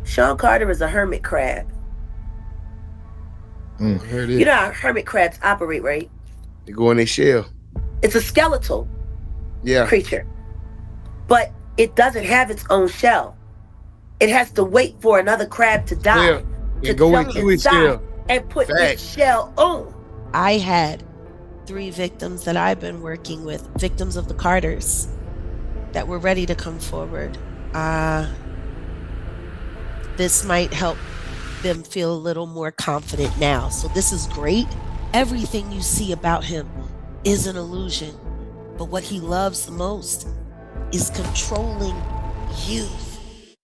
Sean Carter is a hermit crab. Heard it. You know how hermit crabs operate, right? They go in their shell. It's a skeletal Yeah. creature, but it doesn't have its own shell. It has to wait for another crab to die, Yeah. to Go jump into its inside shell. and put Facts. its shell on. I had 3 victims that I've been working with, victims of the Carters, that were ready to come forward. This might help them feel a little more confident now. So this is great. Everything you see about him is an illusion, but what he loves the most is controlling you.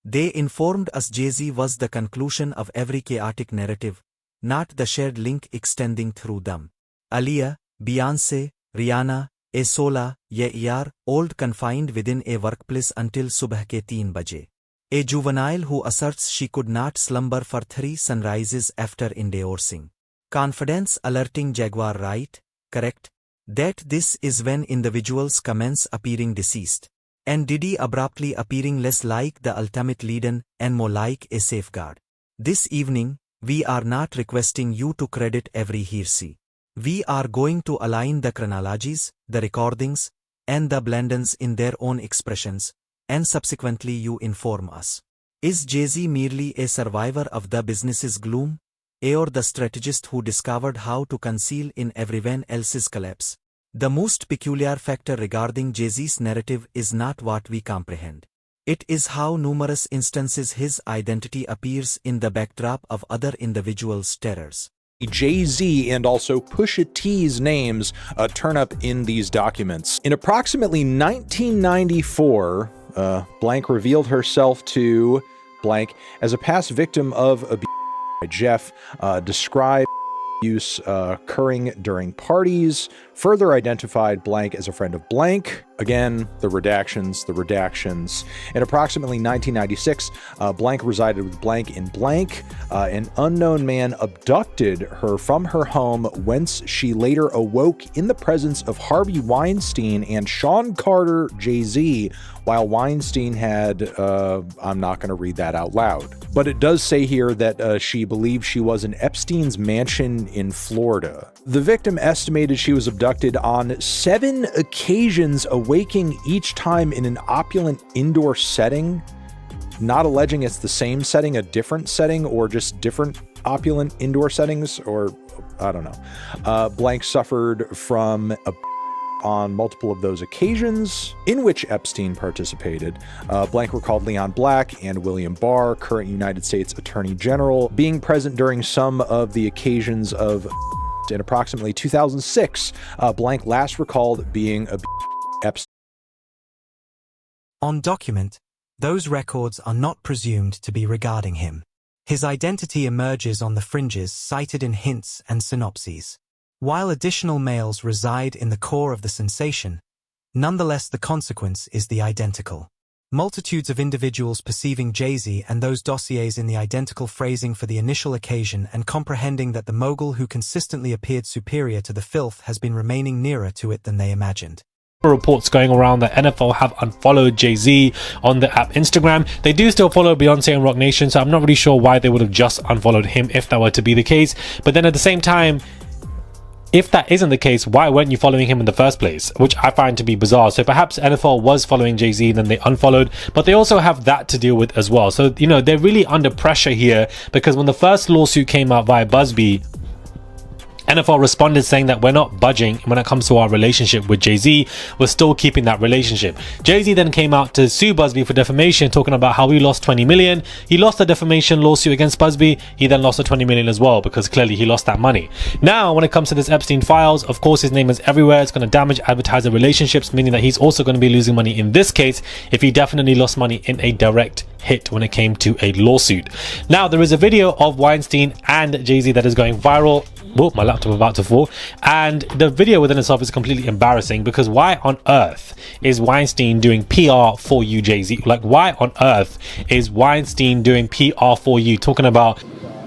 They informed us Jay-Z was the conclusion of every chaotic narrative, not the shared link extending through them. Aaliyah, Beyonce, Rihanna, Sola, ye yaar, old confined within a workplace until subah ke 3 baje. A juvenile who asserts she could not slumber for 3 sunrises after endorsing. Confidence alerting Jaguar Wright, correct, that this is when individuals commence appearing deceased, and Diddy abruptly appearing less like the ultimate leader and more like a safeguard. This evening, we are not requesting you to credit every hearsay. We are going to align the chronologies, the recordings, and the blendings in their own expressions, and subsequently you inform us. Is Jay-Z merely a survivor of the business's gloom, or the strategist who discovered how to conceal in everyone else's collapse? The most peculiar factor regarding Jay-Z's narrative is not what we comprehend. It is how numerous instances his identity appears in the backdrop of other individuals' terrors. Jay-Z and also Pusha T's names turn up in these documents. In approximately 1994, blank revealed herself to blank as a past victim of abuse. Jeff described abuse occurring during parties, further identified blank as a friend of blank. Again, the redactions. In approximately 1996, blank resided with blank in blank. An unknown man abducted her from her home, whence she later awoke in the presence of Harvey Weinstein and Sean Carter, Jay-Z, while Weinstein had, I'm not going to read that out loud. But it does say here that she believed she was in Epstein's mansion in Florida. The victim estimated she was abducted on 7 occasions, awaking each time in an opulent indoor setting, not alleging it's the same setting, a different setting, or just different opulent indoor settings, or I don't know. Blank suffered from a on multiple of those occasions in which Epstein participated. Blank recalled Leon Black and William Barr, current United States Attorney General, being present during some of the occasions of in approximately 2006. Blank last recalled being a Epstein. On document, those records are not presumed to be regarding him. His identity emerges on the fringes cited in hints and synopses. While additional males reside in the core of the sensation, nonetheless the consequence is the identical. Multitudes of individuals perceiving Jay-Z and those dossiers in the identical phrasing for the initial occasion and comprehending that the mogul who consistently appeared superior to the filth has been remaining nearer to it than they imagined. Reports going around that NFL have unfollowed Jay-Z on the app Instagram. They do still follow Beyonce and Roc Nation, so I'm not really sure why they would have just unfollowed him if that were to be the case. But then at the same time, if that isn't the case, why weren't you following him in the first place? Which I find to be bizarre. So perhaps NFL was following Jay-Z, then they unfollowed, but they also have that to deal with as well. So, you know, they're really under pressure here, because when the first lawsuit came out via Busby, NFL responded saying that we're not budging when it comes to our relationship with Jay-Z. We're still keeping that relationship. Jay-Z then came out to sue Busby for defamation, talking about how he lost 20 million. He lost the defamation lawsuit against Busby. He then lost the 20 million as well, because clearly he lost that money. Now, when it comes to this Epstein files, of course, his name is everywhere. It's going to damage advertiser relationships, meaning that he's also going to be losing money in this case, if he definitely lost money in a direct hit when it came to a lawsuit. Now, there is a video of Weinstein and Jay-Z that is going viral. Whoa, my laptop about to fall. And the video within itself is completely embarrassing, because why on earth is Weinstein doing PR for you, Jay-Z? Like, why on earth is Weinstein doing PR for you, talking about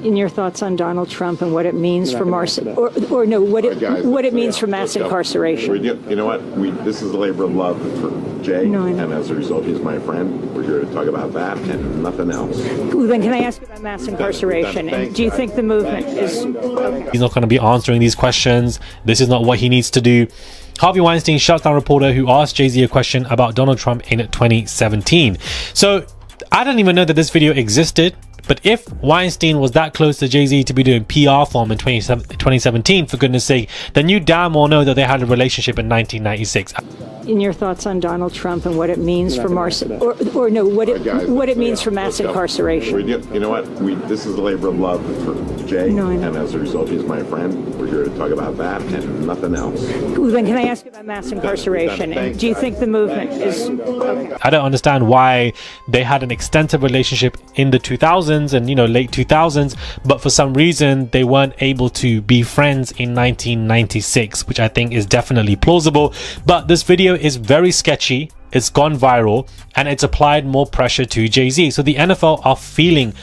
In your thoughts on Donald Trump and what it means for what it means for mass incarceration. You know what? This is a labor of love for Jay, and as a result, he's my friend. We're here to talk about that and nothing else. Well, then, can I ask you about mass incarceration? And do you think the movement is? Okay. He's not going to be answering these questions. This is not what he needs to do. Harvey Weinstein shuts down a reporter who asked Jay-Z a question about Donald Trump in 2017. So I didn't even know that this video existed. But if Weinstein was that close to Jay-Z to be doing PR for him in 2017, for goodness sake, then you damn well know that they had a relationship in 1996. In your thoughts on Donald Trump and what it means for what it means for mass incarceration. You know what? This is a labor of love for Jay, and as a result, he's my friend. We're here to talk about that and nothing else. Well, then, can I ask you about mass incarceration? And do you think the movement is? Okay. I don't understand why they had an extensive relationship in the 2000s and late 2000s, but for some reason they weren't able to be friends in 1996, which I think is definitely plausible. But this video is very sketchy, it's gone viral, and it's applied more pressure to Jay-Z. So the NFL are feeling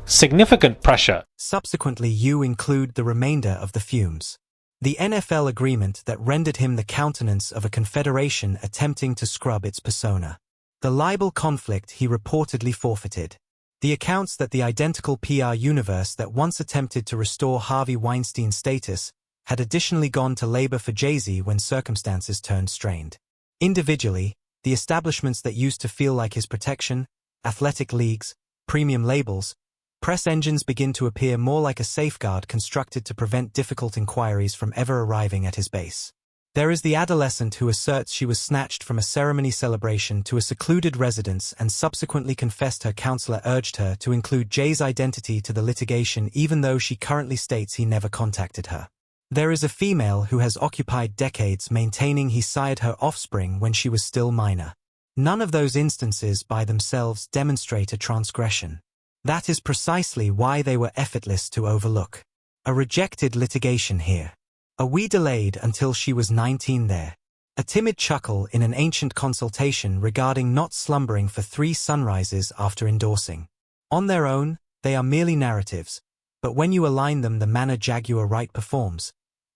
significant pressure. Subsequently, you include the remainder of the fumes. The NFL agreement that rendered him the countenance of a confederation attempting to scrub its persona. The libel conflict he reportedly forfeited. The accounts that the identical PR universe that once attempted to restore Harvey Weinstein's status had additionally gone to labor for Jay-Z when circumstances turned strained. Individually, the establishments that used to feel like his protection, athletic leagues, premium labels, press engines begin to appear more like a safeguard constructed to prevent difficult inquiries from ever arriving at his base. There is the adolescent who asserts she was snatched from a ceremony celebration to a secluded residence and subsequently confessed her counselor urged her to include Jay's identity to the litigation even though she currently states he never contacted her. There is a female who has occupied decades maintaining he sired her offspring when she was still minor. None of those instances by themselves demonstrate a transgression. That is precisely why they were effortless to overlook. A rejected litigation here. A we delayed until she was 19 there. A timid chuckle in an ancient consultation regarding not slumbering for 3 sunrises after endorsing. On their own, they are merely narratives, but when you align them the manner Jaguar Wright performs,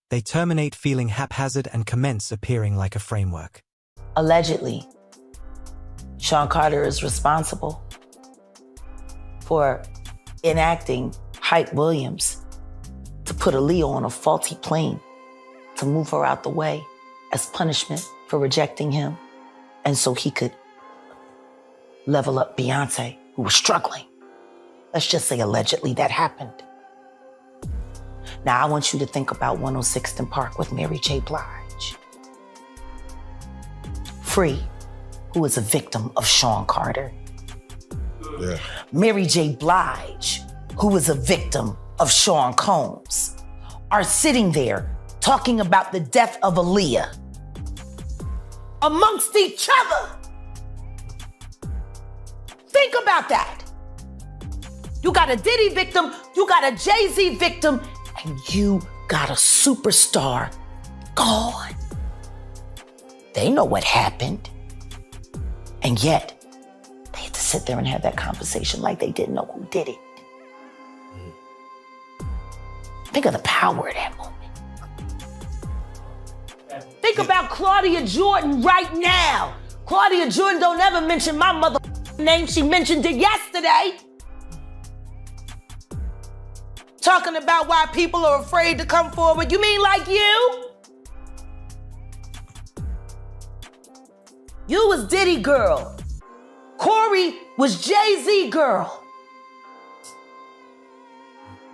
they terminate feeling haphazard and commence appearing like a framework. Allegedly, Sean Carter is responsible for enacting Hype Williams to put Aaliyah on a faulty plane to move her out the way as punishment for rejecting him, and so he could level up Beyonce, who was struggling. Let's just say allegedly that happened. Now I want you to think about 106th and Park with Mary J. Blige. Free, who is a victim of Sean Carter. Yeah. Mary J. Blige, who is a victim of Sean Combs, are sitting there talking about the death of Aaliyah amongst each other. Think about that. You got a Diddy victim, you got a Jay-Z victim, and you got a superstar gone. They know what happened. And yet, they had to sit there and have that conversation like they didn't know who did it. Think of the power of that moment. Think about Claudia Jordan right now. Claudia Jordan don't ever mention my mother name. She mentioned it yesterday. Talking about why people are afraid to come forward. You mean like you? You was Diddy girl. Corey was Jay-Z girl.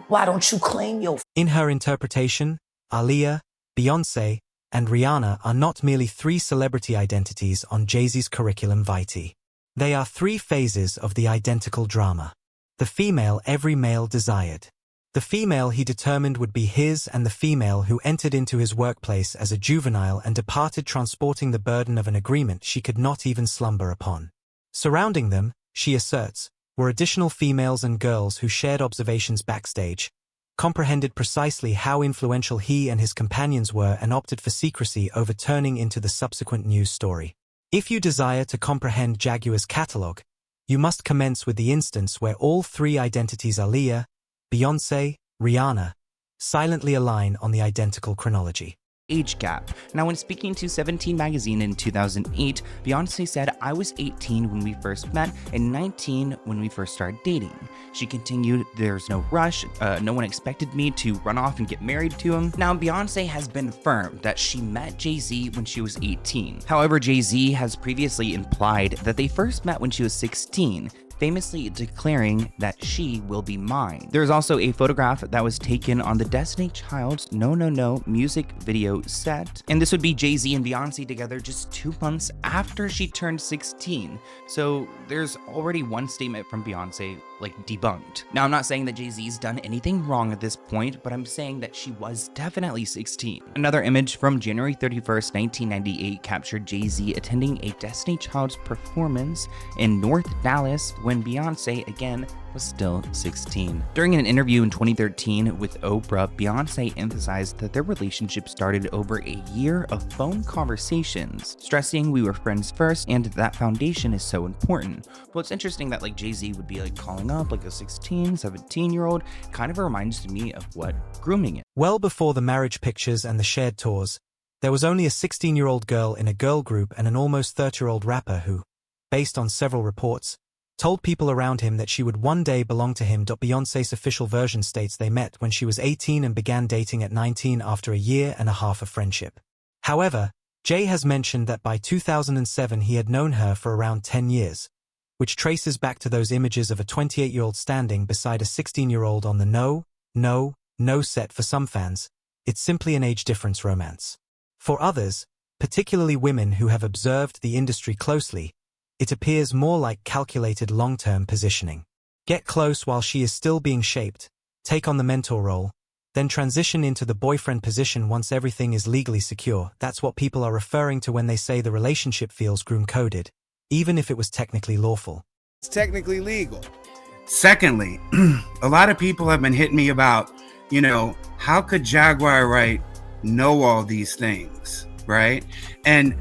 Why don't you claim your... In her interpretation, Aaliyah, Beyoncé, and Rihanna are not merely 3 celebrity identities on Jay-Z's curriculum vitae. They are 3 phases of the identical drama. The female every male desired. The female he determined would be his, and the female who entered into his workplace as a juvenile and departed transporting the burden of an agreement she could not even slumber upon. Surrounding them, she asserts, were additional females and girls who shared observations backstage, comprehended precisely how influential he and his companions were and opted for secrecy over turning into the subsequent news story. If you desire to comprehend Jaguar's catalog, you must commence with the instance where all 3 identities Aaliyah, Beyoncé, Rihanna, silently align on the identical chronology. Age gap. Now, when speaking to 17 magazine in 2008, Beyoncé said, "I was 18 when we first met and 19 when we first started dating." She continued, "There's no rush. No one expected me to run off and get married to him." Now, Beyoncé has been firm that she met Jay-Z when she was 18. However, Jay-Z has previously implied that they first met when she was 16, famously declaring that she will be mine. There's also a photograph that was taken on the Destiny Child's No No No music video set, and this would be Jay-Z and Beyoncé together just 2 months after she turned 16. So there's already one statement from Beyoncé debunked. Now, I'm not saying that Jay-Z's done anything wrong at this point, but I'm saying that she was definitely 16. Another image from January 31st, 1998 captured Jay-Z attending a Destiny Child's performance in North Dallas when Beyoncé, again, was still 16. During an interview in 2013 with Oprah, Beyoncé emphasized that their relationship started over a year of phone conversations, stressing we were friends first and that foundation is so important. Well, it's interesting that Jay-Z would be calling up a 16, 17-year-old. Kind of reminds me of what grooming is. Well before the marriage pictures and the shared tours, there was only a 16-year-old girl in a girl group and an almost 30-year-old rapper who, based on several reports, told people around him that she would one day belong to him. Beyoncé's official version states they met when she was 18 and began dating at 19 after a year and a half of friendship. However, Jay has mentioned that by 2007 he had known her for around 10 years, which traces back to those images of a 28-year-old standing beside a 16-year-old on the No set. For some fans, it's simply an age difference romance. For others, particularly women who have observed the industry closely, it appears more like calculated long-term positioning. Get close while she is still being shaped, take on the mentor role, then transition into the boyfriend position once everything is legally secure. That's what people are referring to when they say the relationship feels groom-coded, even if it was technically lawful. It's technically legal. Secondly, a lot of people have been hitting me about, how could Jaguar Wright know all these things, right? And,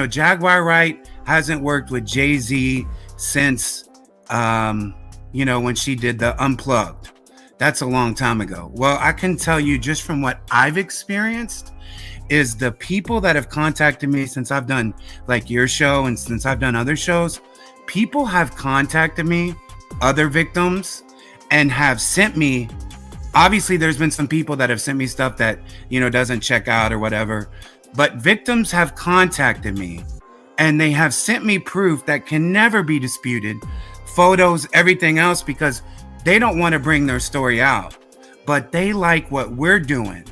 Jaguar Wright hasn't worked with Jay-Z since, when she did the Unplugged. That's a long time ago. Well, I can tell you just from what I've experienced is the people that have contacted me since I've done your show and since I've done other shows, people have contacted me, other victims, and have sent me. Obviously, there's been some people that have sent me stuff that, doesn't check out or whatever, but victims have contacted me and they have sent me proof that can never be disputed, photos, everything else, because they don't want to bring their story out, but they like what we're doing.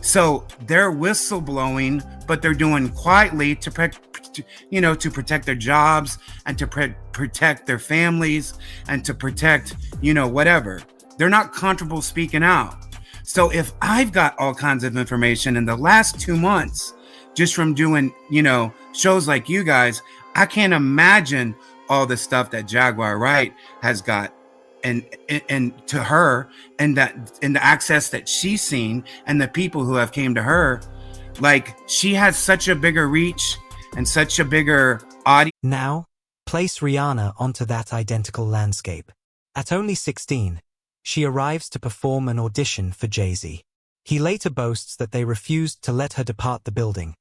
So they're whistleblowing, but they're doing quietly to protect their jobs and to protect their families and to protect, whatever. They're not comfortable speaking out. So if I've got all kinds of information in the last 2 months, just from doing, shows like you guys, I can't imagine all the stuff that Jaguar Wright has got and to her, and the access that she's seen and the people who have came to her. She has such a bigger reach and such a bigger audience. Now, place Rihanna onto that identical landscape. At only 16, she arrives to perform an audition for Jay-Z. He later boasts that they refused to let her depart the building,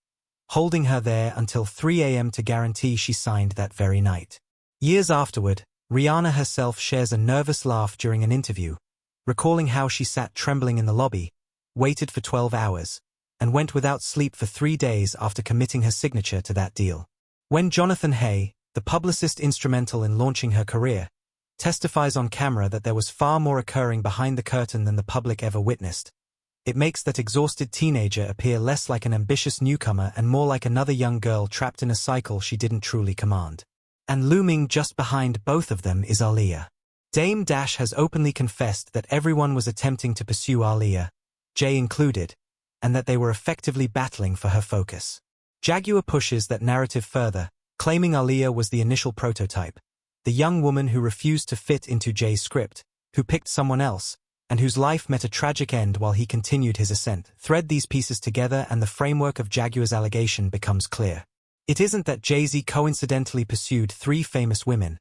holding her there until 3 a.m. to guarantee she signed that very night. Years afterward, Rihanna herself shares a nervous laugh during an interview, recalling how she sat trembling in the lobby, waited for 12 hours, and went without sleep for 3 days after committing her signature to that deal. When Jonathan Hay, the publicist instrumental in launching her career, testifies on camera that there was far more occurring behind the curtain than the public ever witnessed, it makes that exhausted teenager appear less like an ambitious newcomer and more like another young girl trapped in a cycle she didn't truly command. And looming just behind both of them is Aaliyah. Dame Dash has openly confessed that everyone was attempting to pursue Aaliyah, Jay included, and that they were effectively battling for her focus. Jaguar pushes that narrative further, claiming Aaliyah was the initial prototype, the young woman who refused to fit into Jay's script, who picked someone else, and whose life met a tragic end while he continued his ascent. Thread these pieces together and the framework of Jaguar's allegation becomes clear. It isn't that Jay-Z coincidentally pursued 3 famous women,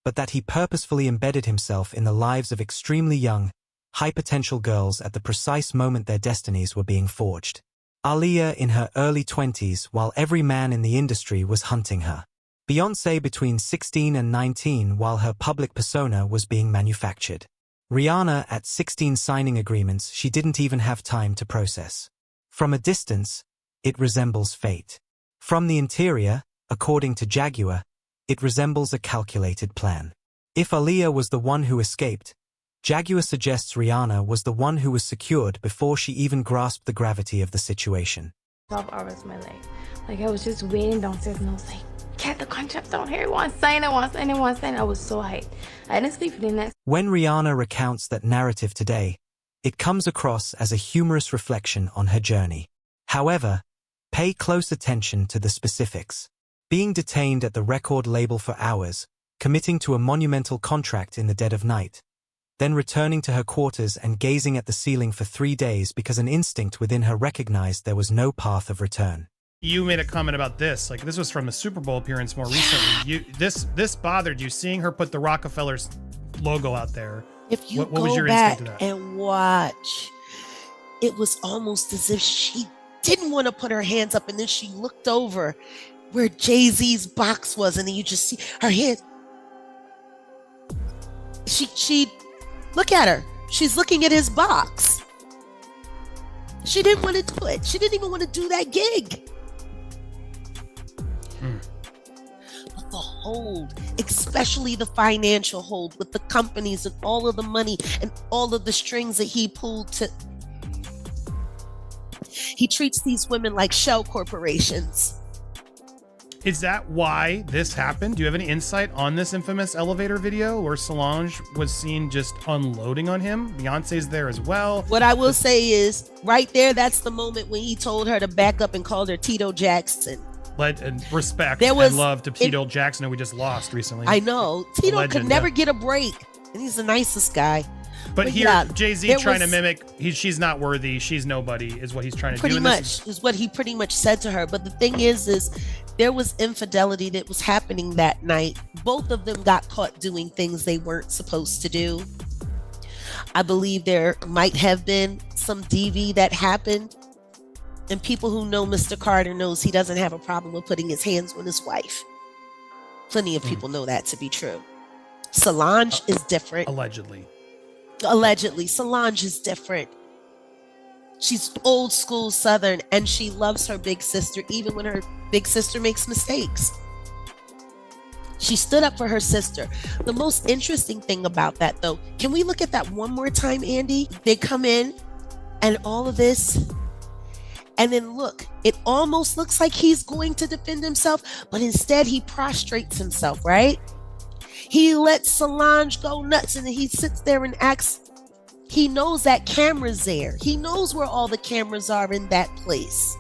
but that he purposefully embedded himself in the lives of extremely young, high potential girls at the precise moment their destinies were being forged. Aaliyah in her early 20s while every man in the industry was hunting her. Beyoncé between 16 and 19 while her public persona was being manufactured. Rihanna at 16 signing agreements she didn't even have time to process. From a distance, it resembles fate. From the interior, according to Jaguar, it resembles a calculated plan. If Aaliyah was the one who escaped, Jaguar suggests Rihanna was the one who was secured before she even grasped the gravity of the situation. All rest of my life. Like, I was just waiting downstairs and I was like, get the contract down here. One sign, I want sign, I want sign. I was so hyped. I didn't sleep for the next. When Rihanna recounts that narrative today, it comes across as a humorous reflection on her journey. However, pay close attention to the specifics. Being detained at the record label for hours, committing to a monumental contract in the dead of night, then returning to her quarters and gazing at the ceiling for 3 days because an instinct within her recognized there was no path of return. You made a comment about this, like this was from the Super Bowl appearance more recently. This bothered you, seeing her put the Rockefellers logo out there. If you what was go your back instinct to that? and watch, it was almost as if she didn't want to put her hands up, and then she looked over where Jay-Z's box was, and then you just see her hands. She look at her. She's looking at his box. She didn't want to do it. She didn't even want to do that gig. But the hold, especially the financial hold with the companies and all of the money and all of the strings that he pulled to. He treats these women like shell corporations. Is that why this happened? Do you have any insight on this infamous elevator video where Solange was seen just unloading on him? Beyonce's there as well. What I will say is, right there, that's the moment when he told her to back up and called her Tito Jackson. And respect There was- and love to Tito Jackson, who we just lost recently. I know. Tito legend, could never yeah. get a break, and he's the nicest guy. But here, yeah, Jay-Z there trying to was- mimic, she's not worthy, she's nobody, is what he's trying to Pretty do. much is what he pretty much said to her. But the thing is there was infidelity that was happening that night. Both of them got caught doing things they weren't supposed to do. I believe there might have been some DV that happened. And people who know Mr. Carter knows he doesn't have a problem with putting his hands on his wife. Plenty of people know that to be true. Solange is different. Allegedly, Solange is different. She's old school Southern, and she loves her big sister, even when her big sister makes mistakes. She stood up for her sister. The most interesting thing about that, though, can we look at that one more time, Andy? They come in, and all of this, and then look, it almost looks like he's going to defend himself, but instead he prostrates himself, right? He lets Solange go nuts, and then he sits there and acts. He knows that camera's there. He knows where all the cameras are in that place.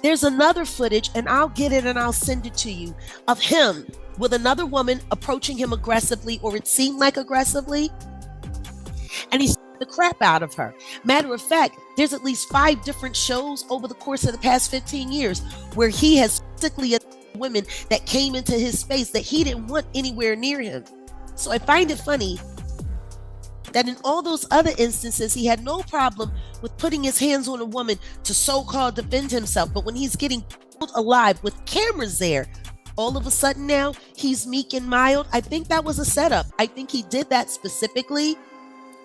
There's another footage, and I'll get it and I'll send it to you, of him with another woman approaching him aggressively, or it seemed like aggressively, and he the crap out of her. Matter of fact, there's at least 5 different shows over the course of the past 15 years where he has physically women that came into his space that he didn't want anywhere near him. So I find it funny that in all those other instances, he had no problem with putting his hands on a woman to so-called defend himself. But when he's getting killed alive with cameras there, all of a sudden now he's meek and mild. I think that was a setup. I think he did that specifically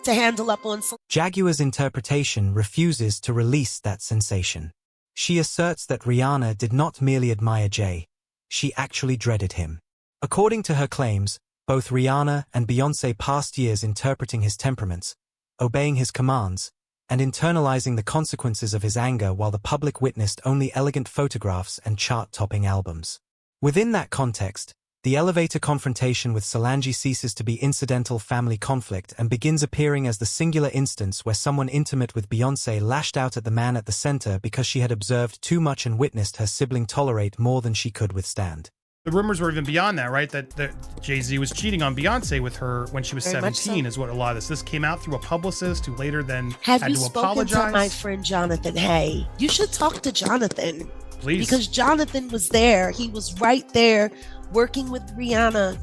to handle up on Jaguar's interpretation refuses to release that sensation. She asserts that Rihanna did not merely admire Jay, she actually dreaded him. According to her claims, both Rihanna and Beyoncé passed years interpreting his temperaments, obeying his commands, and internalizing the consequences of his anger while the public witnessed only elegant photographs and chart-topping albums. Within that context, the elevator confrontation with Solange ceases to be incidental family conflict and begins appearing as the singular instance where someone intimate with Beyoncé lashed out at the man at the center because she had observed too much and witnessed her sibling tolerate more than she could withstand. The rumors were even beyond that, right? That Jay-Z was cheating on Beyonce with her when she was Very 17 so. Is what a lot of this came out through a publicist who later then Have had you to spoken apologize. to my friend Jonathan? Hey, you should talk to Jonathan. Please. Because Jonathan was there. He was right there working with Rihanna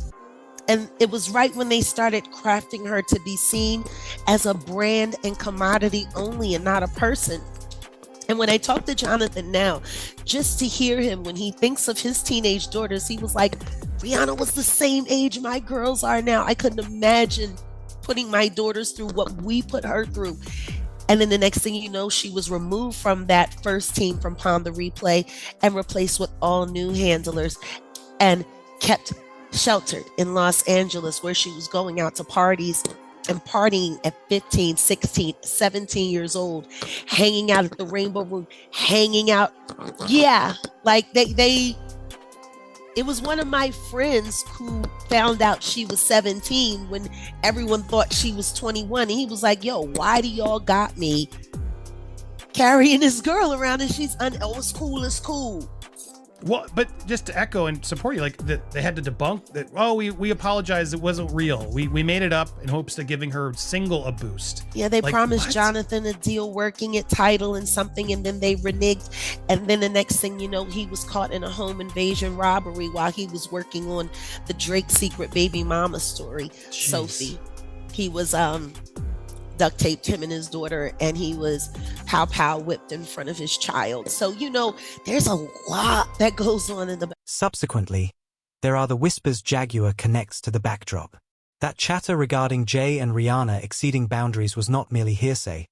And it was right when they started crafting her to be seen as a brand and commodity only and not a person. And when I talk to Jonathan now, just to hear him when he thinks of his teenage daughters, he was like, Rihanna was the same age my girls are now. I couldn't imagine putting my daughters through what we put her through. And then the next thing you know, she was removed from that first team from Pond the Replay and replaced with all new handlers and kept sheltered in Los Angeles, where she was going out to parties and partying at 15, 16, 17 years old, hanging out at the Rainbow Room, hanging out. Yeah, like it was one of my friends who found out she was 17 when everyone thought she was 21. And he was like, yo, why do y'all got me carrying this girl around? And she's, oh, it's cool, it's cool. Well, but just to echo and support you, like they had to debunk that. Oh, we apologize. It wasn't real. We made it up in hopes of giving her single a boost. Yeah, they like, promised what? Jonathan a deal working at Tidal and something, and then they reneged. And then the next thing you know, he was caught in a home invasion robbery while he was working on the Drake secret baby mama story. Jeez. Sophie. He was duct taped him and his daughter, and he was pow whipped in front of his child. So, you know, there's a lot that goes on in the back. Subsequently, there are the whispers Jaguar connects to the backdrop. That chatter regarding Jay and Rihanna exceeding boundaries was not merely hearsay,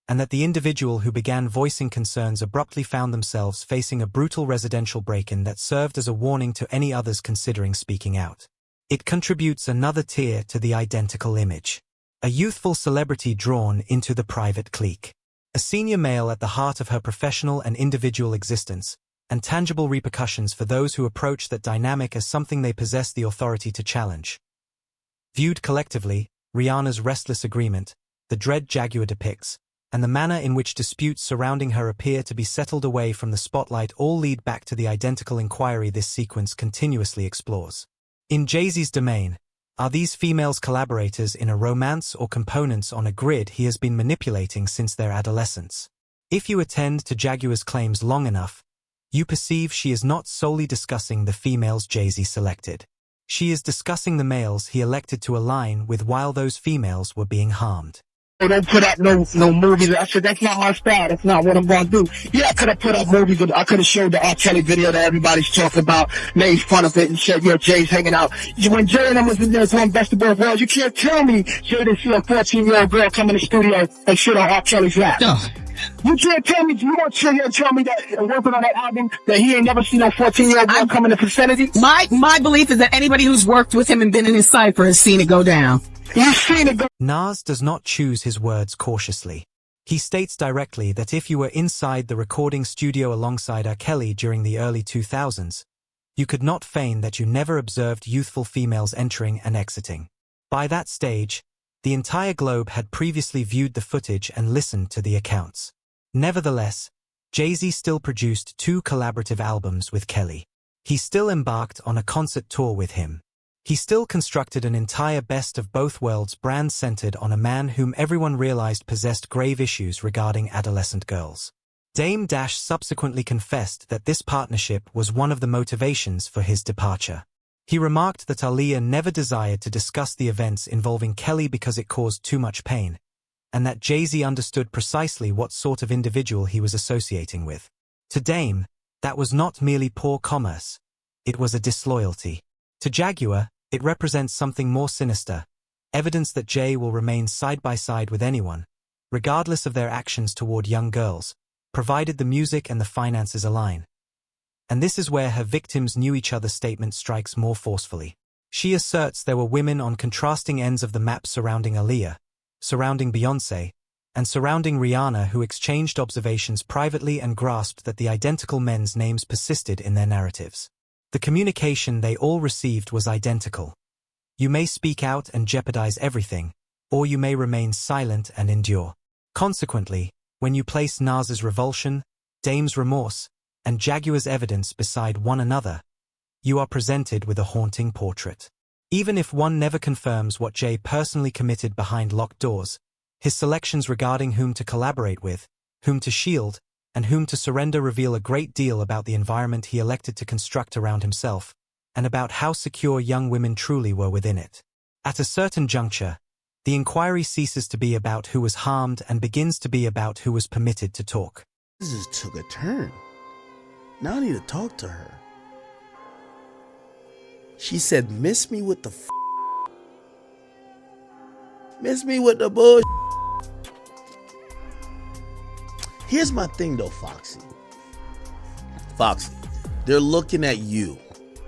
and that the individual who began voicing concerns abruptly found themselves facing a brutal residential break-in that served as a warning to any others considering speaking out. It contributes another tier to the identical image. A youthful celebrity drawn into the private clique. A senior male at the heart of her professional and individual existence, and tangible repercussions for those who approach that dynamic as something they possess the authority to challenge. Viewed collectively, Rihanna's restless agreement, the dread Jaguar depicts, and the manner in which disputes surrounding her appear to be settled away from the spotlight all lead back to the identical inquiry this sequence continuously explores. In Jay-Z's domain, are these females collaborators in a romance or components on a grid he has been manipulating since their adolescence? If you attend to Jaguar's claims long enough, you perceive she is not solely discussing the females Jay-Z selected. She is discussing the males he elected to align with while those females were being harmed. Don't put out no movies. I said, that's not my style. That's not what I'm going to do. Yeah, I could have put up movies. I could have showed the R. Kelly video that everybody's talking about, made fun of it, and said, yeah, Jay's hanging out. When Jay and I was in there doing Best of Both Worlds, you can't tell me Jay didn't see a 14-year-old girl come in the studio and shit on R. Kelly's lap. You can't tell me, you don't sit here and tell me that working on that album, that he ain't never seen no 14-year-old girl come in the vicinity? My belief is that anybody who's worked with him and been in his cypher has seen it go down. Nas does not choose his words cautiously. He states directly that if you were inside the recording studio alongside R. Kelly during the early 2000s, you could not feign that you never observed youthful females entering and exiting. By that stage, the entire globe had previously viewed the footage and listened to the accounts. Nevertheless, Jay-Z still produced 2 collaborative albums with Kelly. He still embarked on a concert tour with him. He still constructed an entire Best of Both Worlds brand centered on a man whom everyone realized possessed grave issues regarding adolescent girls. Dame Dash subsequently confessed that this partnership was one of the motivations for his departure. He remarked that Aaliyah never desired to discuss the events involving Kelly because it caused too much pain, and that Jay-Z understood precisely what sort of individual he was associating with. To Dame, that was not merely poor commerce, it was a disloyalty. To Jaguar, it represents something more sinister, evidence that Jay will remain side by side with anyone, regardless of their actions toward young girls, provided the music and the finances align. And this is where her victims knew each other statement strikes more forcefully. She asserts there were women on contrasting ends of the map surrounding Aaliyah, surrounding Beyoncé, and surrounding Rihanna who exchanged observations privately and grasped that the identical men's names persisted in their narratives. The communication they all received was identical. You may speak out and jeopardize everything, or you may remain silent and endure. Consequently, when you place Nas's revulsion, Dame's remorse, and Jaguar's evidence beside one another, you are presented with a haunting portrait. Even if one never confirms what Jay personally committed behind locked doors, his selections regarding whom to collaborate with, whom to shield, and whom to surrender reveal a great deal about the environment he elected to construct around himself, and about how secure young women truly were within it. At a certain juncture, the inquiry ceases to be about who was harmed and begins to be about who was permitted to talk. This just took a turn. Now I need to talk to her. She said, miss me with the miss me with the bullshit. Here's my thing though, Foxy. They're looking at you.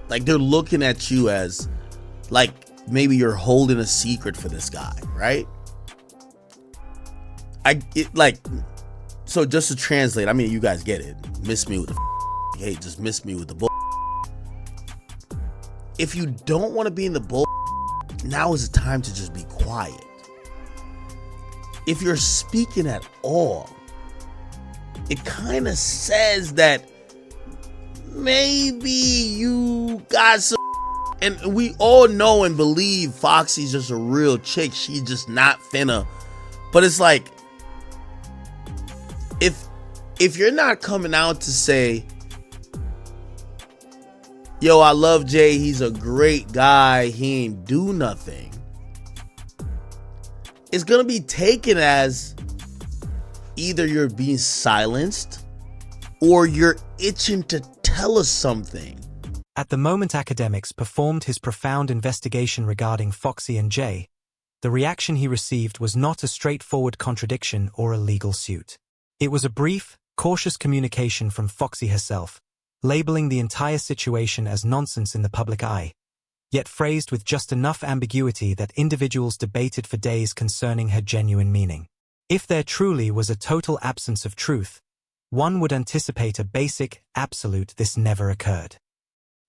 Like, they're looking at you as, like, maybe you're holding a secret for this guy, right? So just to translate, I mean, you guys get it. Miss me with the hey, just miss me with the bull. If you don't want to be in the bull, now is the time to just be quiet. If you're speaking at all, it kind of says that maybe you got some, and we all know and believe Foxy's just a real chick. She's just not finna. But it's like, if you're not coming out to say, yo, I love Jay, he's a great guy, he ain't do nothing, it's gonna be taken as either you're being silenced or you're itching to tell us something. At the moment academics performed his profound investigation regarding Foxy and Jay, the reaction he received was not a straightforward contradiction or a legal suit. It was a brief, cautious communication from Foxy herself, labeling the entire situation as nonsense in the public eye, yet phrased with just enough ambiguity that individuals debated for days concerning her genuine meaning. If there truly was a total absence of truth, one would anticipate a basic, absolute "this never occurred."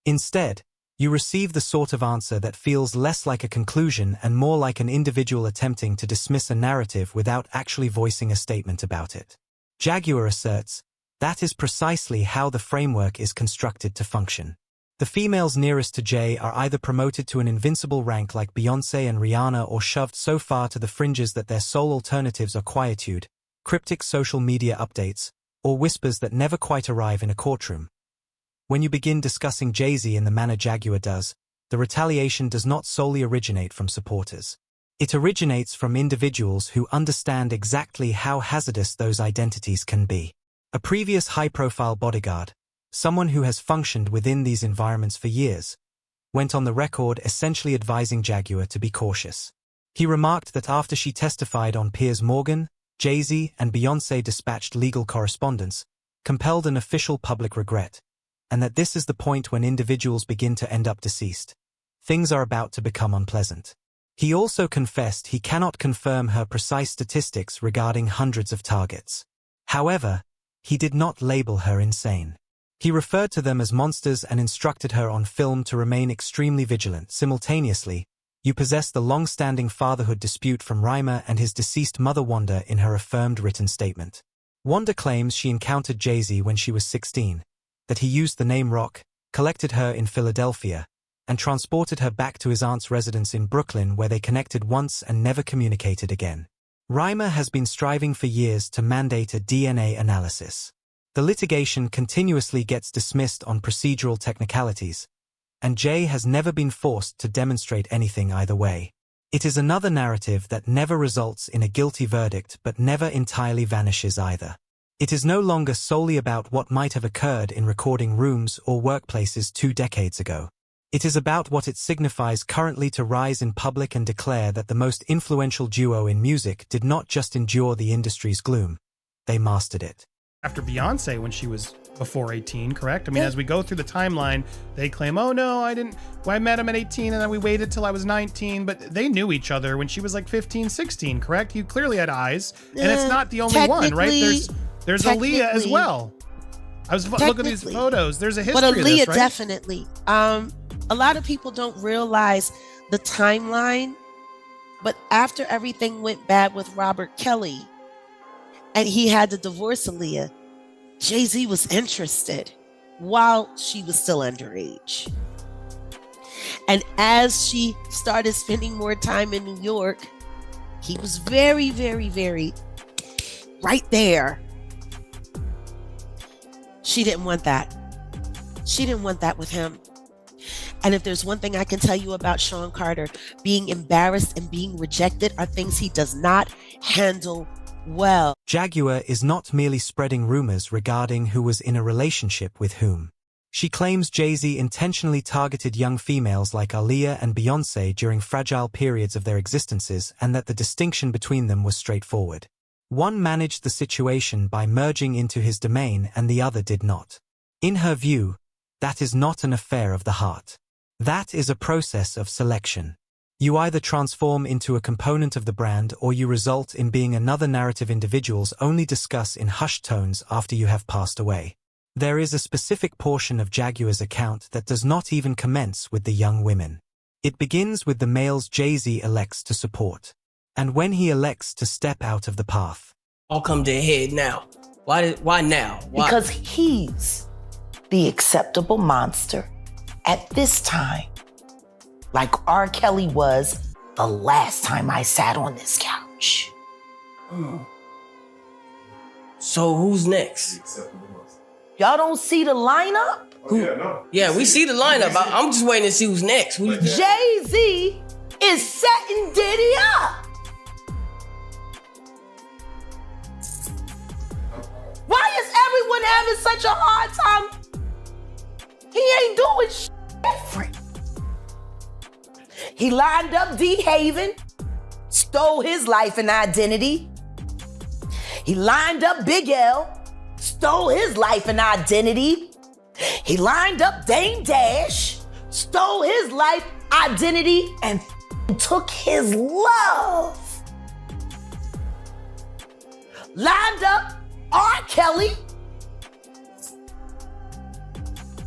Instead, you receive the sort of answer that feels less like a conclusion and more like an individual attempting to dismiss a narrative without actually voicing a statement about it. Jaguar asserts, that is precisely how the framework is constructed to function. The females nearest to Jay are either promoted to an invincible rank like Beyoncé and Rihanna or shoved so far to the fringes that their sole alternatives are quietude, cryptic social media updates, or whispers that never quite arrive in a courtroom. When you begin discussing Jay-Z in the manner Jaguar does, the retaliation does not solely originate from supporters. It originates from individuals who understand exactly how hazardous those identities can be. A previous high-profile bodyguard, someone who has functioned within these environments for years, went on the record essentially advising Jaguar to be cautious. He remarked that after she testified on Piers Morgan, Jay-Z and Beyoncé dispatched legal correspondence, compelled an official public regret, and that this is the point when individuals begin to end up deceased. Things are about to become unpleasant. He also confessed he cannot confirm her precise statistics regarding hundreds of targets. However, he did not label her insane. He referred to them as monsters and instructed her on film to remain extremely vigilant. Simultaneously, you possess the long-standing fatherhood dispute from Rhymer and his deceased mother Wanda in her affirmed written statement. Wanda claims she encountered Jay-Z when she was 16, that he used the name Rock, collected her in Philadelphia, and transported her back to his aunt's residence in Brooklyn where they connected once and never communicated again. Rhymer has been striving for years to mandate a DNA analysis. The litigation continuously gets dismissed on procedural technicalities, and Jay has never been forced to demonstrate anything either way. It is another narrative that never results in a guilty verdict but never entirely vanishes either. It is no longer solely about what might have occurred in recording rooms or workplaces 2 decades ago. It is about what it signifies currently to rise in public and declare that the most influential duo in music did not just endure the industry's gloom, they mastered it. After Beyonce when she was before 18, correct? I mean, as we go through the timeline, they claim, oh no, I met him at 18 and then we waited till I was 19, but they knew each other when she was like 15, 16, correct? You clearly had eyes, and it's not the only one, right? There's Aaliyah as well. I was looking at these photos. There's a history but of Aaliyah, this, right? definitely. A lot of people don't realize the timeline, but after everything went bad with Robert Kelly and he had to divorce Aaliyah, Jay-Z was interested while she was still underage. And as she started spending more time in New York, he was very, very, very right there. She didn't want that. She didn't want that with him. And if there's one thing I can tell you about Sean Carter, being embarrassed and being rejected are things he does not handle well. Jaguar is not merely spreading rumors regarding who was in a relationship with whom. She claims Jay-Z intentionally targeted young females like Aaliyah and Beyoncé during fragile periods of their existences, and that the distinction between them was straightforward. One managed the situation by merging into his domain and the other did not. In her view, that is not an affair of the heart. That is a process of selection. You either transform into a component of the brand or you result in being another narrative individuals only discuss in hushed tones after you have passed away. There is a specific portion of Jaguar's account that does not even commence with the young women. It begins with the males Jay-Z elects to support. And when he elects to step out of the path. All come to a head now. Why now? Why? Because he's the acceptable monster at this time. Like R. Kelly was the last time I sat on this couch. So who's next? Y'all don't see the lineup? Yeah, we see the lineup. I'm just waiting to see who's next. Jay-Z is setting Diddy up. Why is everyone having such a hard time? He ain't doing shit different. He lined up D. Haven, stole his life and identity. He lined up Big L, stole his life and identity. He lined up Dame Dash, stole his life, identity, and took his love. Lined up R. Kelly.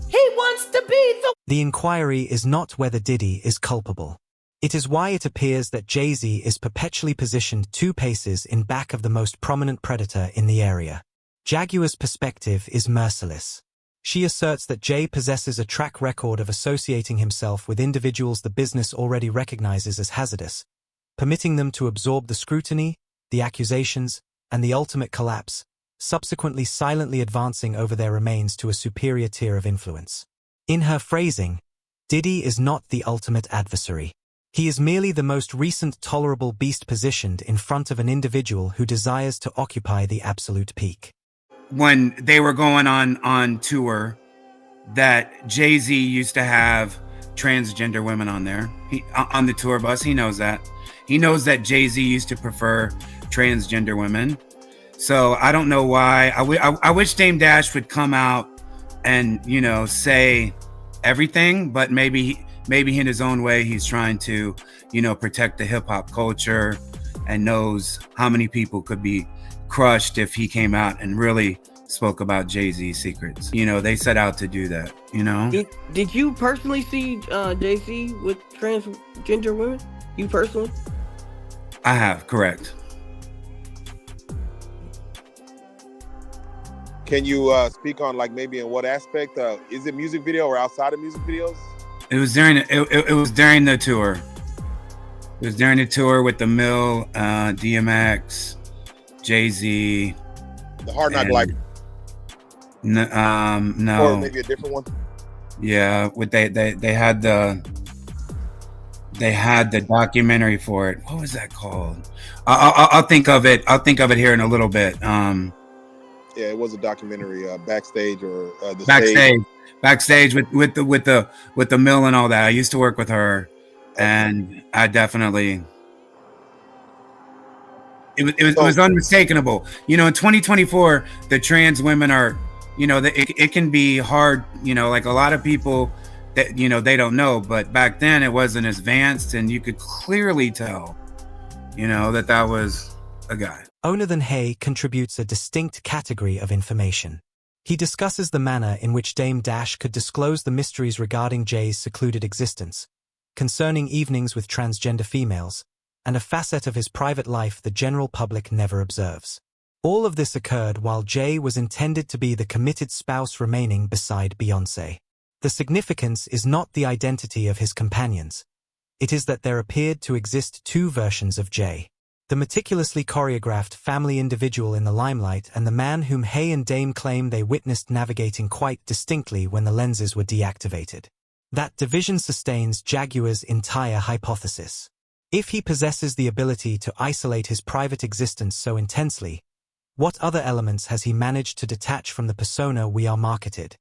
He wants to be The inquiry is not whether Diddy is culpable. It is why it appears that Jay-Z is perpetually positioned 2 paces in back of the most prominent predator in the area. Jaguar's perspective is merciless. She asserts that Jay possesses a track record of associating himself with individuals the business already recognizes as hazardous, permitting them to absorb the scrutiny, the accusations, and the ultimate collapse, subsequently silently advancing over their remains to a superior tier of influence. In her phrasing, Diddy is not the ultimate adversary. He is merely the most recent tolerable beast positioned in front of an individual who desires to occupy the absolute peak. When they were going on tour, that Jay-Z used to have transgender women on there. On the tour bus, he knows that. He knows that Jay-Z used to prefer transgender women. So I don't know why. I wish Dame Dash would come out and, say everything, but maybe in his own way, he's trying to, protect the hip hop culture and knows how many people could be crushed if he came out and really spoke about Jay-Z's secrets. They set out to do that, Did you personally see Jay-Z with transgender women? You personally? I have, correct. Can you speak on maybe in what aspect? Is it music video or outside of music videos? It was during it was during the tour. It was during the tour with the Mill, DMX, Jay-Z. The Hard Knock Life. No. Or maybe a different one. Yeah, they had the documentary for it. What was that called? I'll think of it. I'll think of it here in a little bit. Yeah, it was a documentary, backstage or the backstage with the Mill and all that. I used to work with her, and I definitely it was unmistakable. In 2024, the trans women are, it can be hard. Like a lot of people that they don't know, but back then it wasn't as advanced, and you could clearly tell, that was a guy. Onathan Hay contributes a distinct category of information. He discusses the manner in which Dame Dash could disclose the mysteries regarding Jay's secluded existence, concerning evenings with transgender females, and a facet of his private life the general public never observes. All of this occurred while Jay was intended to be the committed spouse remaining beside Beyoncé. The significance is not the identity of his companions. It is that there appeared to exist 2 versions of Jay. The meticulously choreographed family individual in the limelight and the man whom Hay and Dame claim they witnessed navigating quite distinctly when the lenses were deactivated. That division sustains Jaguar's entire hypothesis. If he possesses the ability to isolate his private existence so intensely, what other elements has he managed to detach from the persona we are marketed?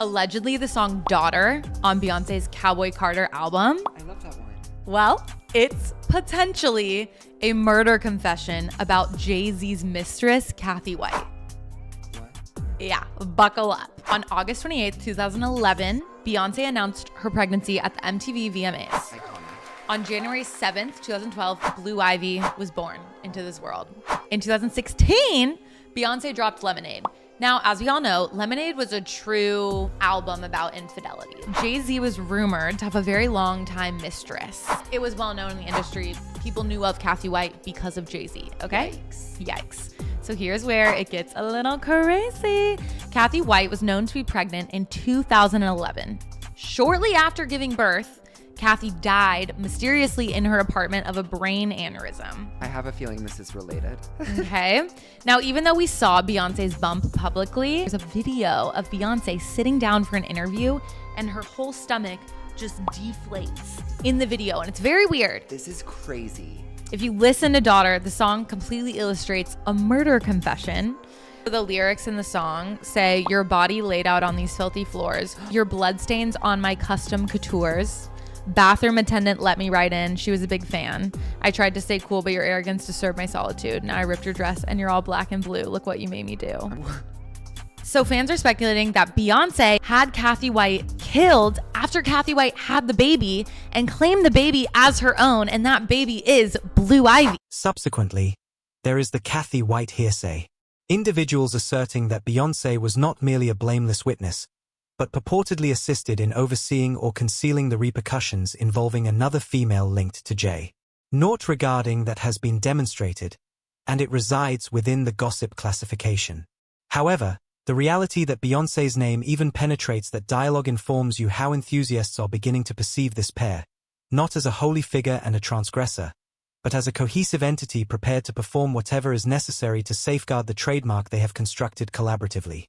Allegedly, the song Daughter on Beyonce's Cowboy Carter album. I love that one. Well, it's potentially a murder confession about Jay-Z's mistress, Kathy White. What? Yeah, buckle up. On August 28th, 2011, Beyonce announced her pregnancy at the MTV VMAs. Iconic. On January 7th, 2012, Blue Ivy was born into this world. In 2016, Beyonce dropped Lemonade. Now, as we all know, Lemonade was a true album about infidelity. Jay-Z was rumored to have a very long-time mistress. It was well known in the industry. People knew of Kathy White because of Jay-Z, okay? Yikes. So here's where it gets a little crazy. Kathy White was known to be pregnant in 2011. Shortly after giving birth, Kathy died mysteriously in her apartment of a brain aneurysm. I have a feeling this is related. Okay. Now, even though we saw Beyonce's bump publicly, there's a video of Beyonce sitting down for an interview and her whole stomach just deflates in the video. And it's very weird. This is crazy. If you listen to Daughter, the song completely illustrates a murder confession. The lyrics in the song say, "Your body laid out on these filthy floors, your bloodstains on my custom coutures. Bathroom attendant let me right in. She was a big fan. I tried to stay cool, but your arrogance disturbed my solitude. Now I ripped your dress and you're all black and blue. Look what you made me do." So fans are speculating that Beyonce had Kathy White killed after Kathy White had the baby and claimed the baby as her own, and that baby is Blue Ivy. Subsequently, there is the Kathy White hearsay. Individuals asserting that Beyonce was not merely a blameless witness, but purportedly assisted in overseeing or concealing the repercussions involving another female linked to Jay. Naught regarding that has been demonstrated, and it resides within the gossip classification. However, the reality that Beyonce's name even penetrates that dialogue informs you how enthusiasts are beginning to perceive this pair, not as a holy figure and a transgressor, but as a cohesive entity prepared to perform whatever is necessary to safeguard the trademark they have constructed collaboratively.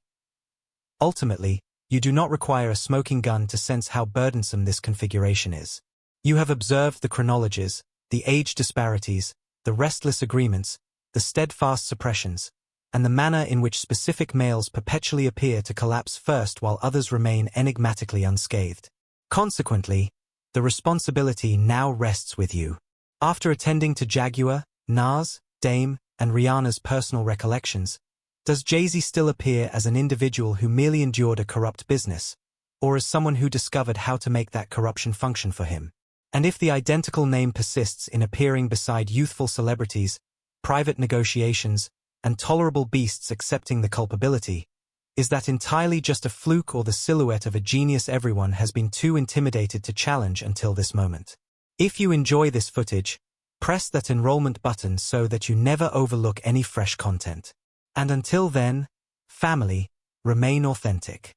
Ultimately, you do not require a smoking gun to sense how burdensome this configuration is. You have observed the chronologies, the age disparities, the restless agreements, the steadfast suppressions, and the manner in which specific males perpetually appear to collapse first while others remain enigmatically unscathed. Consequently, the responsibility now rests with you. After attending to Jaguar, Nas, Dame, and Rihanna's personal recollections, does Jay-Z still appear as an individual who merely endured a corrupt business, or as someone who discovered how to make that corruption function for him? And if the identical name persists in appearing beside youthful celebrities, private negotiations, and tolerable beasts accepting the culpability, is that entirely just a fluke or the silhouette of a genius everyone has been too intimidated to challenge until this moment? If you enjoy this footage, press that enrollment button so that you never overlook any fresh content. And until then, family, remain authentic.